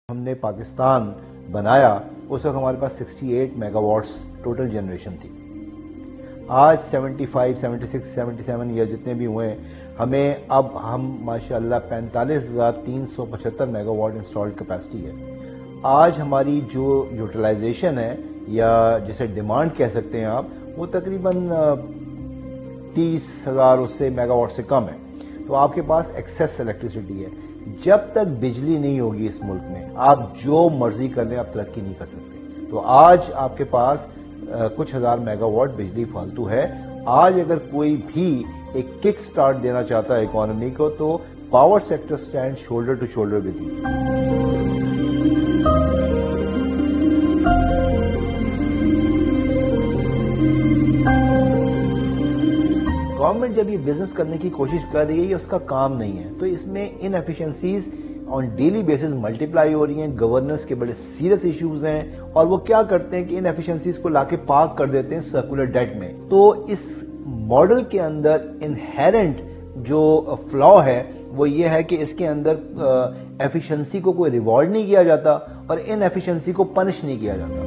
ہم نے پاکستان بنایا اس وقت ہمارے پاس 68 میگا واٹس ٹوٹل جنریشن تھی. آج 75 76 77 ایئر جتنے بھی ہوئے ہیں ہم ماشاءاللہ 45,375 میگا واٹ انسٹالڈ کیپیسٹی ہے. آج ہماری جو یوٹیلائزیشن ہے یا جسے ڈیمانڈ کہہ سکتے ہیں آپ, وہ تقریباً 30,000 اس سے میگا واٹ سے کم ہے. تو آپ کے پاس ایکسیس الیکٹریسٹی ہے. جب تک بجلی نہیں ہوگی اس ملک میں آپ جو مرضی کر لیں آپ ترقی نہیں کر سکتے. تو آج آپ کے پاس کچھ ہزار میگا واٹ بجلی فالتو ہے. آج اگر کوئی بھی ایک کک سٹارٹ دینا چاہتا ہے اکانومی کو تو power sector stand shoulder to shoulder with you. Government جب یہ بزنس کرنے کی کوشش کر رہی ہے یہ اس کا کام نہیں ہے, تو اس میں inefficiencies on daily basis multiply ہو رہی ہیں. گورننس کے بڑے سیریس ایشوز ہیں اور وہ کیا کرتے ہیں کہ ان ایفیشنسیز کو لا کے پارک کر دیتے ہیں سرکولر ڈیٹ میں. تو اس ماڈل کے اندر انہیرنٹ جو فلا ہے وہ یہ ہے کہ اس کے اندر ایفیشنسی کو کوئی ریوارڈ نہیں کیا جاتا اور ان ایفیشنسی کو پنش نہیں کیا جاتا.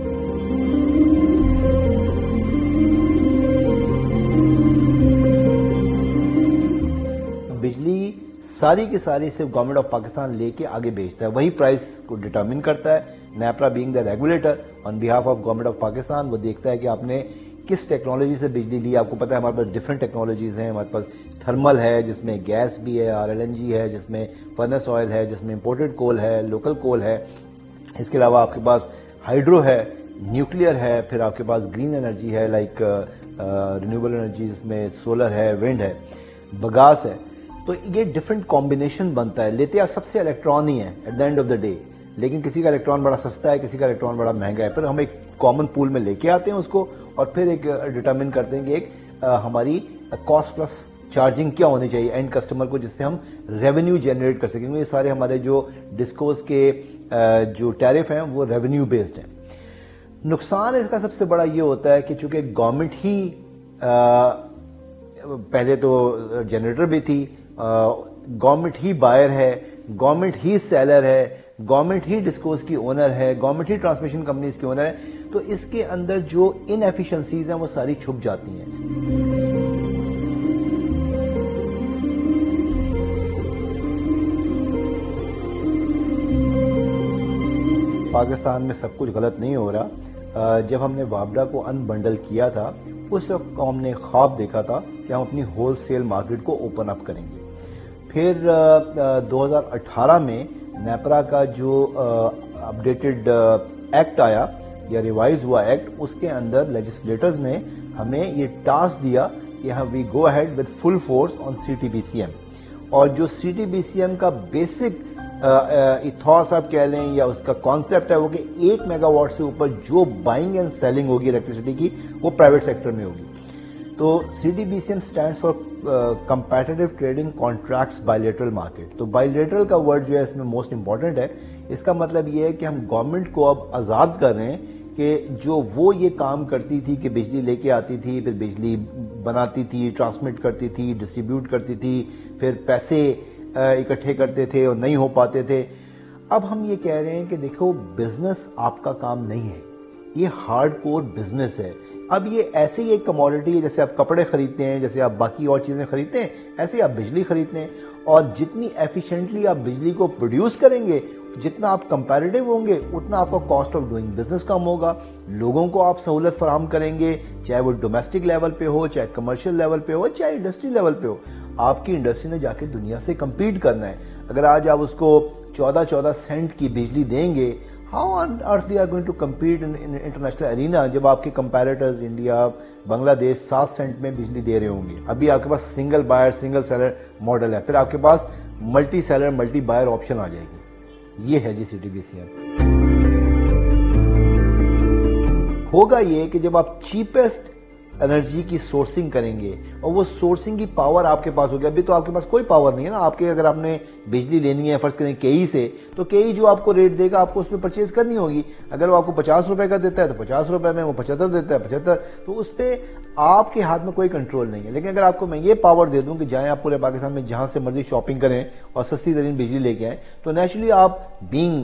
بجلی ساری کی ساری صرف گورنمنٹ آف پاکستان لے کے آگے بیچتا ہے, وہی پرائس کو ڈٹرمن کرتا ہے. NEPRA being the regulator on behalf of government of Pakistan وہ دیکھتا ہے کہ آپ نے کس ٹیکنالوجی سے بجلی لی. آپ کو پتا ہے ہمارے پاس ڈفرینٹ ٹیکنالوجیز ہیں. ہمارے پاس تھرمل ہے جس میں گیس بھی ہے, RLNG ہے جس میں فرنس آئل ہے, جس میں امپورٹڈ کول ہے, لوکل کول ہے. اس کے علاوہ آپ کے پاس ہائیڈرو ہے, نیوکلیئر ہے, پھر آپ کے پاس گرین انرجی ہے لائک رینیوبل انرجی جس میں سولر ہے, ونڈ ہے, بگاس ہے. تو یہ ڈفرینٹ کمبینیشن بنتا ہے. لیتے آپ سب سے الیکٹران ہی ہیں at the end of the day, لیکن کسی کا الیکٹران بڑا سستا ہے, کسی کا الیکٹران بڑا مہنگا ہے. پھر ہم ایک کامن پول میں لے کے آتے ہیں اس کو اور پھر ایک ڈٹرمن کرتے ہیں کہ ایک ہماری کاسٹ پلس چارجنگ کیا ہونی چاہیے اینڈ کسٹمر کو, جس سے ہم ریونیو جنریٹ کر سکیں. یہ سارے ہمارے جو ڈسکوز کے جو ٹیرف ہیں وہ ریونیو بیسڈ ہیں. نقصان اس کا سب سے بڑا یہ ہوتا ہے کہ چونکہ گورنمنٹ ہی پہلے تو جنریٹر بھی تھی, گورنمنٹ ہی بائر ہے, گورنمنٹ ہی سیلر ہے, گورنمنٹ ہی ڈسکوز کی اونر ہے, گورنمنٹ ہی ٹرانسمیشن کمپنیز کی اونر ہے. تو اس کے اندر جو ان ایفیشنسیز ہیں وہ ساری چھپ جاتی ہیں. پاکستان میں سب کچھ غلط نہیں ہو رہا. جب ہم نے وابڈا کو انبنڈل کیا تھا اس وقت ہم نے خواب دیکھا تھا کہ ہم اپنی ہول سیل مارکیٹ کو اوپن اپ کریں گے. پھر 2018 میں نیپرا کا جو اپڈیٹڈ ایکٹ آیا یا ریوائز ہوا ایکٹ, اس کے اندر لیجسلیٹرز نے ہمیں یہ ٹاسک دیا کہ we go ahead with full force on CTBCM. اور جو CTBCM کا بیسک ایتھوس آپ کہہ لیں یا اس کا کانسیپٹ ہے وہ کہ 8 میگا واٹ سے اوپر جو بائنگ اینڈ سیلنگ ہوگی الیکٹریسٹی کی وہ پرائیویٹ سیکٹر میں ہوگی. تو CTBCM stands for competitive trading contracts bilateral market. تو بائیلیٹرل کا ورڈ جو ہے اس میں موسٹ امپورٹنٹ ہے. اس کا مطلب یہ ہے کہ ہم گورنمنٹ کو اب آزاد کر رہے ہیں کہ جو وہ یہ کام کرتی تھی کہ بجلی لے کے آتی تھی, پھر بجلی بناتی تھی, ٹرانسمٹ کرتی تھی, ڈسٹریبیوٹ کرتی تھی, پھر پیسے اکٹھے کرتے تھے اور نہیں ہو پاتے تھے. اب ہم یہ کہہ رہے ہیں کہ دیکھو بزنس آپ کا کام نہیں ہے, یہ ہارڈ کور بزنس ہے. اب یہ ایسے ہی ایک کموڈٹی ہے جیسے آپ کپڑے خریدتے ہیں, جیسے آپ باقی اور چیزیں خریدتے ہیں, ایسے ہی آپ بجلی خریدتے ہیں. اور جتنی ایفیشینٹلی آپ بجلی کو پروڈیوس کریں گے, جتنا آپ کمپیریٹیو ہوں گے, اتنا آپ کا کاسٹ آف ڈوئنگ بزنس کم ہوگا. لوگوں کو آپ سہولت فراہم کریں گے, چاہے وہ ڈومیسٹک لیول پہ ہو, چاہے کمرشل لیول پہ ہو, چاہے انڈسٹری لیول پہ ہو. آپ کی انڈسٹری نے جا کے دنیا سے کمپیٹ کرنا ہے. اگر آج آپ اس کو 14 سینٹ کی بجلی دیں گے, how on earth they are going to compete in international arena, جب آپ کے کمپیریٹرز انڈیا, بنگلہ دیش 7 سینٹ میں بجلی دے رہے ہوں گے. ابھی آپ کے پاس single buyer single seller model ہے, پھر آپ کے پاس multi seller multi buyer option آ جائے گی. یہ ہے جی CTBCM. ہوگا یہ کہ جب آپ چیپسٹ انرجی کی سورسنگ کریں گے اور وہ سورسنگ کی پاور آپ کے پاس ہوگی. ابھی تو آپ کے پاس کوئی پاور نہیں ہے نا. آپ کے اگر آپ نے بجلی لینی ہے فرض کریں KE سے, تو KE جو آپ کو ریٹ دے گا آپ کو اس میں پرچیز کرنی ہوگی. اگر وہ آپ کو 50 روپے کا دیتا ہے تو 50 روپے میں, وہ 75 دیتا ہے 75. تو اس پہ آپ کے ہاتھ میں کوئی کنٹرول نہیں ہے. لیکن اگر آپ کو میں یہ پاور دے دوں کہ جائیں آپ پورے پاکستان میں جہاں سے مرضی شاپنگ کریں اور سستی ترین بجلی لے کے آئیں, تو نیچرلی آپ بینگ